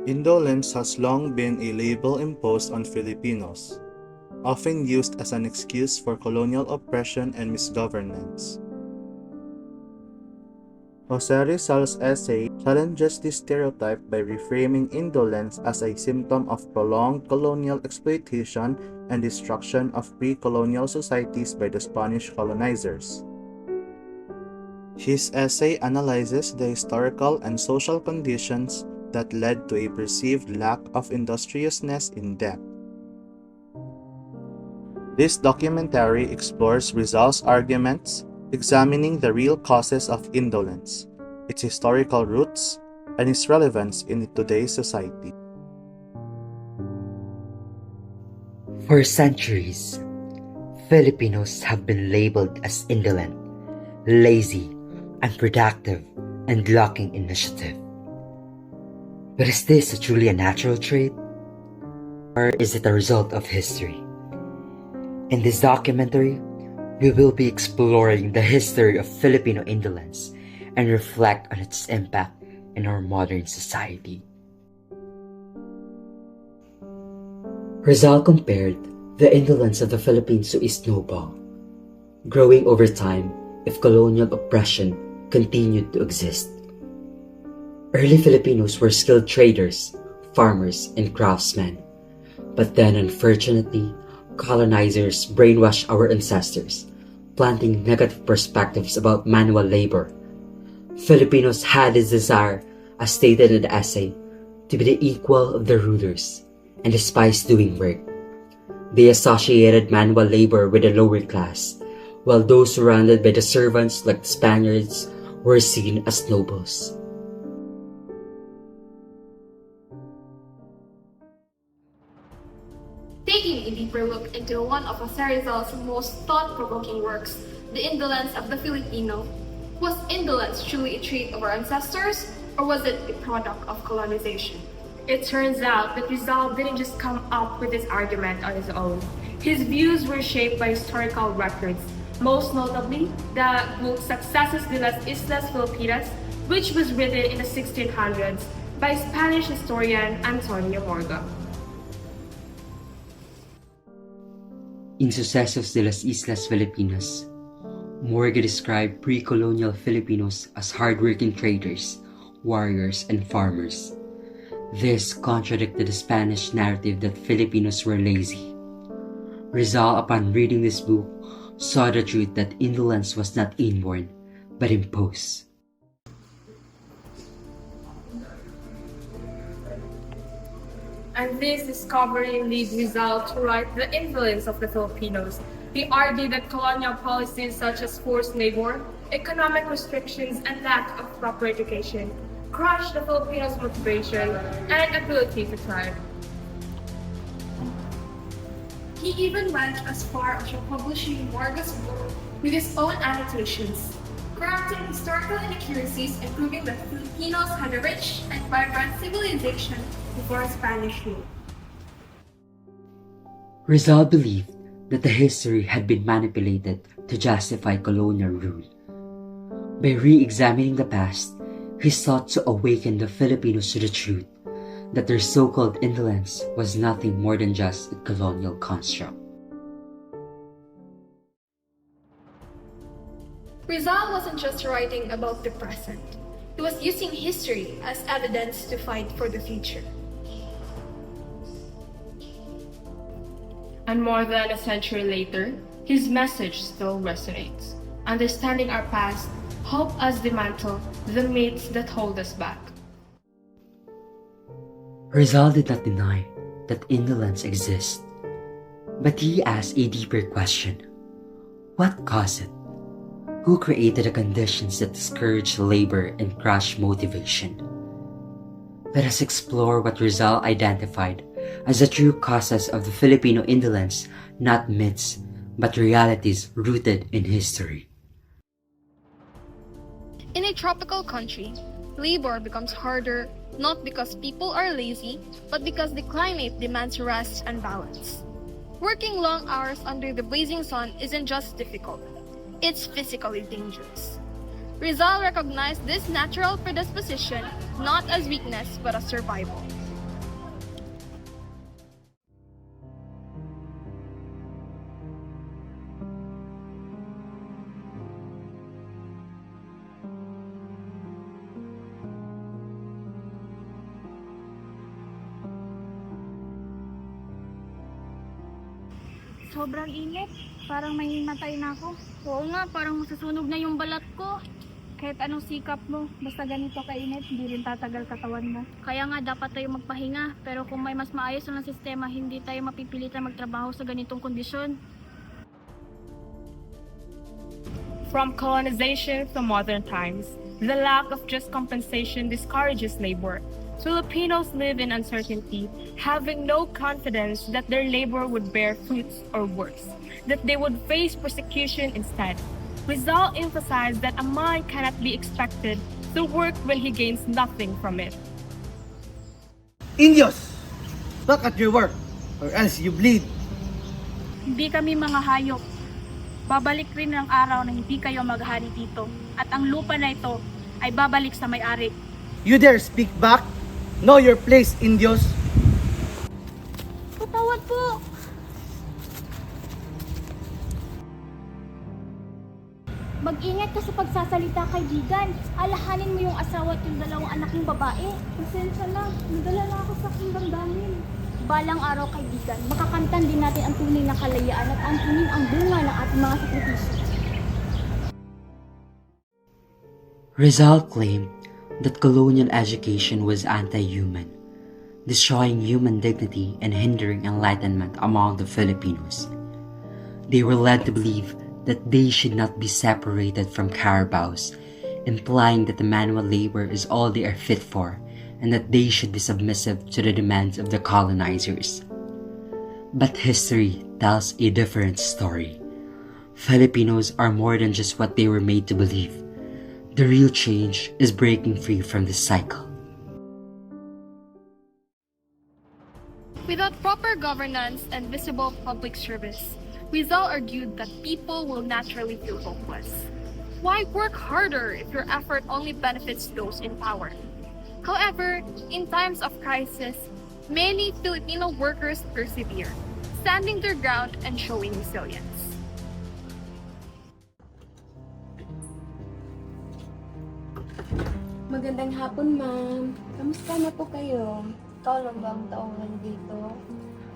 Indolence has long been a label imposed on Filipinos, often used as an excuse for colonial oppression and misgovernance. Jose Rizal's essay challenges this stereotype by reframing indolence as a symptom of prolonged colonial exploitation and destruction of pre-colonial societies by the Spanish colonizers. His essay analyzes the historical and social conditions that led to a perceived lack of industriousness in depth. This documentary explores Rizal's arguments, examining the real causes of indolence, its historical roots, and its relevance in today's society. For centuries, Filipinos have been labeled as indolent, lazy, unproductive, and lacking initiative. But is this truly a natural trait? Or is it a result of history? In this documentary, we will be exploring the history of Filipino indolence and reflect on its impact in our modern society. Rizal compared the indolence of the Philippines to a snowball, growing over time if colonial oppression continued to exist. Early Filipinos were skilled traders, farmers, and craftsmen. But then, unfortunately, colonizers brainwashed our ancestors, planting negative perspectives about manual labor. Filipinos had this desire, as stated in the essay, to be the equal of the rulers and despised doing work. They associated manual labor with the lower class, while those surrounded by the servants like the Spaniards were seen as nobles. Taking a deeper look into one of Jose Rizal's most thought-provoking works, The Indolence of the Filipino, was indolence truly a trait of our ancestors, or was it a product of colonization? It turns out that Rizal didn't just come up with this argument on his own. His views were shaped by historical records, most notably the book Sucesos de las Islas Filipinas, which was written in the 1600s by Spanish historian Antonio Morga. In Sucesos de las Islas Filipinas, Morga described pre-colonial Filipinos as hardworking traders, warriors, and farmers. This contradicted the Spanish narrative that Filipinos were lazy. Rizal, upon reading this book, saw the truth that indolence was not inborn, but imposed. And this discovery led Rizal to write The Indolence of the Filipinos. He argued that colonial policies such as forced labor, economic restrictions, and lack of proper education crushed the Filipinos' motivation and ability to thrive. He even went as far as publishing Morga's book with his own annotations, correcting historical inaccuracies and proving that Filipinos had a rich and vibrant civilization before Spanish rule. Rizal believed that the history had been manipulated to justify colonial rule. By re-examining the past, he sought to awaken the Filipinos to the truth that their so-called indolence was nothing more than just a colonial construct. Rizal wasn't just writing about the present, he was using history as evidence to fight for the future. And more than a century later, his message still resonates. Understanding our past helps us dismantle the myths that hold us back. Rizal did not deny that indolence exists, but he asked a deeper question. What caused it? Who created the conditions that discourage labor and crush motivation? Let us explore what Rizal identified as the true causes of the Filipino indolence, not myths, but realities rooted in history. In a tropical country, labor becomes harder not because people are lazy, but because the climate demands rest and balance. Working long hours under the blazing sun isn't just difficult, it's physically dangerous. Rizal recognized this natural predisposition not as weakness but as survival. Sobrang init. Parang may matay na ako. Oo nga, parang masusunog na yung balat ko. Kahit anong sikap mo, basta ganito kainit, hindi rin tatagal katawan mo. Kaya nga dapat tayo magpahinga, pero kung may mas maayos na sistema, hindi tayo mapipilitan magtrabaho sa ganitong kondisyon. From colonization to modern times, the lack of just compensation discourages labor. Filipinos live in uncertainty, having no confidence that their labor would bear fruits or worse, that they would face persecution instead. Rizal emphasized that a man cannot be expected to work when he gains nothing from it. Indios! Look at your work, or else you bleed. Hindi kami mga hayop. Babalik rin ang araw na hindi kayo maghari dito, at ang lupa na ito ay babalik sa may-ari. You dare speak back? Know your place, Indios. Patawad po! Mag-ingat ka sa pagsasalita kay Gigan. Alahanin mo yung asawa at yung dalawang anak ng babae. Pasensya na, nadala na ako sa aking damdamin. Balang araw kay Gigan, makakamtan din natin ang tunay na kalayaan at angkinin ang bunga ng ating mga sakripisyo. Rizal claimed that colonial education was anti-human, destroying human dignity and hindering enlightenment among the Filipinos. They were led to believe that they should not be separated from carabaos, implying that the manual labor is all they are fit for and that they should be submissive to the demands of the colonizers. But history tells a different story. Filipinos are more than just what they were made to believe. The real change is breaking free from this cycle. Without proper governance and visible public service, Rizal argued that people will naturally feel hopeless. Why work harder if your effort only benefits those in power? However, in times of crisis, many Filipino workers persevere, standing their ground and showing resilience. Magandang hapon, ma'am. Kamusta na po kayo? Ikaw lang ba ang tauhan dito?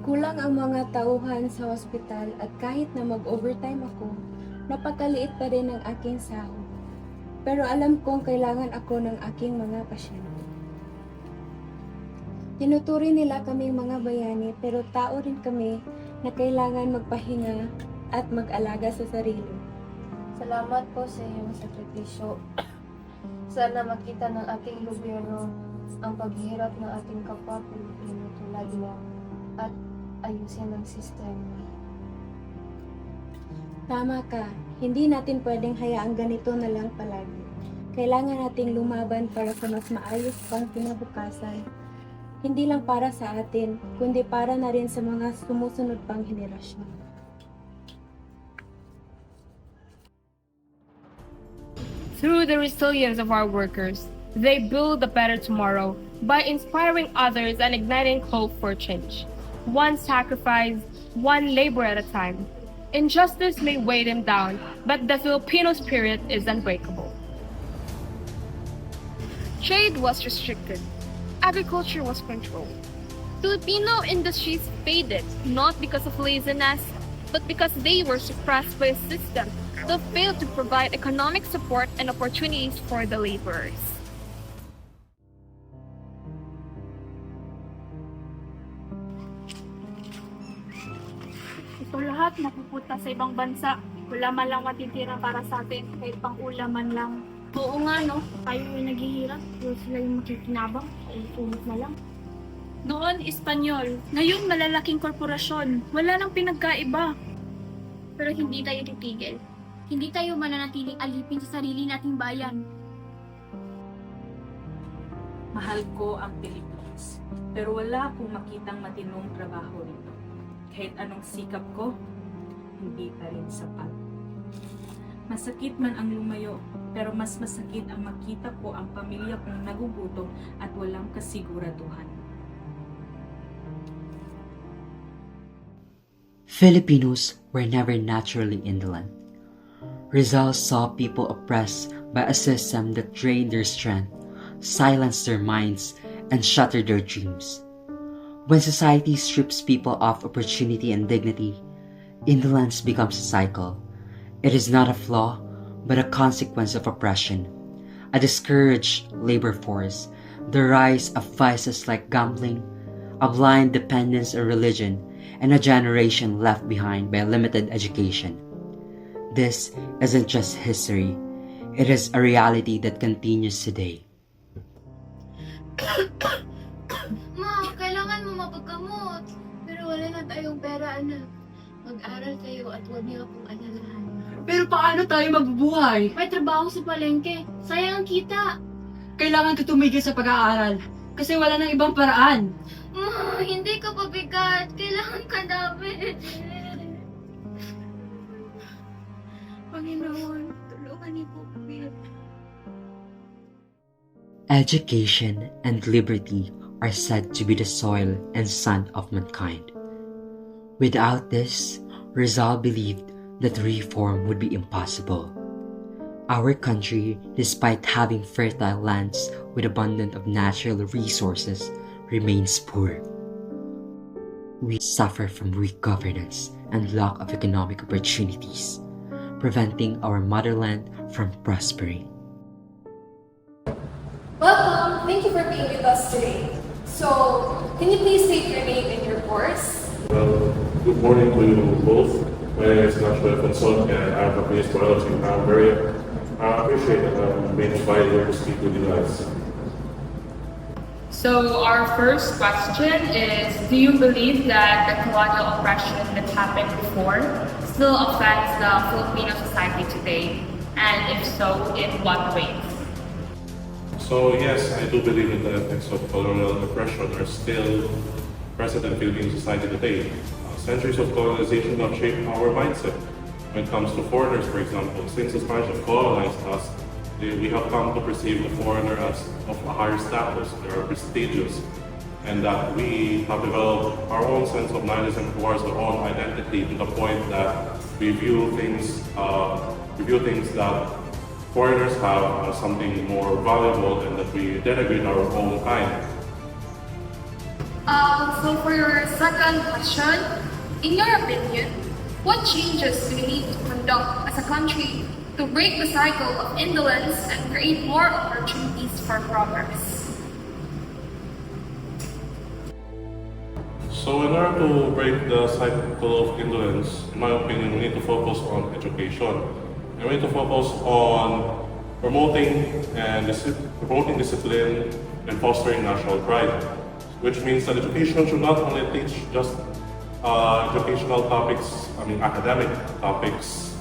Kulang ang mga tauhan sa ospital at kahit na mag-overtime ako, napakaliit pa rin ang aking sahod. Pero alam kong kailangan ako ng aking mga pasyente. Tinuturing nila kaming mga bayani pero tao rin kami na kailangan magpahinga at mag-alaga sa sarili. Salamat po sa iyong sakripisyo. Sana makita ng ating gobyerno ang paghihirap ng ating kapwa Pilipino tulad mo at ayusin ang sistema. Tama ka, hindi natin pwedeng hayaang ganito na lang palagi. Kailangan nating lumaban para sa mas maayos pang kinabukasan. Hindi lang para sa atin, kundi para na rin sa mga sumusunod pang henerasyon. Through the resilience of our workers, they build a better tomorrow by inspiring others and igniting hope for change. One sacrifice, one labor at a time. Injustice may weigh them down, but the Filipino spirit is unbreakable. Trade was restricted. Agriculture was controlled. Filipino industries faded not because of laziness, but because they were suppressed by a system that failed to provide economic support and opportunities for the laborers. Ito lahat napupunta sa ibang bansa. Wala man lang matitira para sa atin, kahit pang ulam man lang. Oo nga no, tayo yung naghihirap, pero sila yung makikinabang, ulit na lang. Noon, Espanyol. Ngayon, malalaking korporasyon. Wala nang pinagkaiba. Pero hindi tayo titigil. Hindi tayo mananatiling alipin sa sarili nating bayan. Mahal ko ang Pilipinas, pero wala akong makitang matinong trabaho rito. Kahit anong sikap ko, hindi pa rin sapat. Masakit man ang lumayo, pero mas masakit ang makita ko ang pamilya kong nagugutom at walang kasiguraduhan. Filipinos were never naturally indolent. Rizal saw people oppressed by a system that drained their strength, silenced their minds, and shuttered their dreams. When society strips people of opportunity and dignity, Indolence becomes a cycle. It is not a flaw, but a consequence of oppression. A discouraged labor force, the rise of vices like gambling, a blind dependence on religion, and a generation left behind by limited education. This isn't just history, it is a reality that continues today. Ma, kailangan mo mapagkamot. Pero wala na tayong pera, anak. Mag-aral kayo at huwag niyo akong alalahan. Pero paano tayo magbubuhay? May trabaho sa palengke. Sayang ang kita. Kailangan ka tumigil sa pag-aaral kasi wala nang ibang paraan. Ma, hindi ka pabigat. Kailangan ka namin. Panginoon, tulungan niyo po kami. Education and liberty are said to be the soil and sun of mankind. Without this, Rizal believed that reform would be impossible. Our country, despite having fertile lands with abundance of natural resources, remains poor. We suffer from weak governance and lack of economic opportunities, preventing our motherland from prospering. Welcome! Thank you for being with us today. So, can you please state your name and your course? Well, good morning to you both. My name is Nacho Alfonso and I'm a PhD biology. I'm very appreciate that I'm being invited here to speak with you guys. So our first question is, do you believe that the colonial oppression that happened before still affects the Filipino society today? And if so, in what ways? So yes, I do believe that the effects of colonial oppression are still present in Philippine society today. Centuries of colonization have shaped our mindset. When it comes to foreigners, for example, since the Spanish have colonized us, we have come to perceive the foreigner as of a higher status, they are prestigious, and that we have developed our own sense of nihilism towards our own identity to the point that we view things that foreigners have as something more valuable and that we denigrate our own kind. So for your second question, in your opinion, what changes do we need to conduct as a country to break the cycle of indolence and create more opportunities for progress? So in order to break the cycle of indolence, in my opinion, we need to focus on education. And we need to focus on promoting discipline and fostering national pride, which means that education should not only teach just educational topics, academic topics,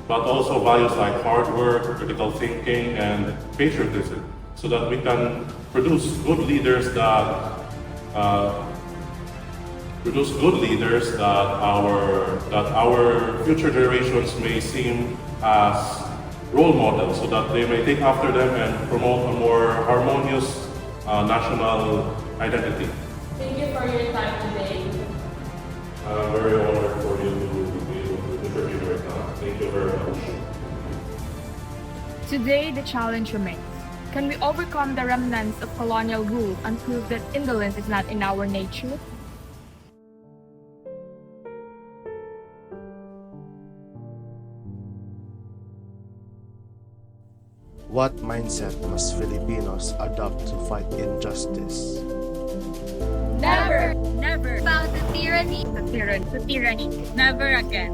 but also values like hard work, critical thinking, and patriotism, so that we can produce good leaders that our future generations may seem as role models, so that they may take after them and promote a more harmonious national identity. Thank you for your time today. I'm very honored for you to be able to interview right now. Thank you very much. Today, the challenge remains. Can we overcome the remnants of colonial rule and prove that indolence is not in our nature? What mindset must Filipinos adopt to fight injustice? Never! About the tyranny. The tyranny. Never again.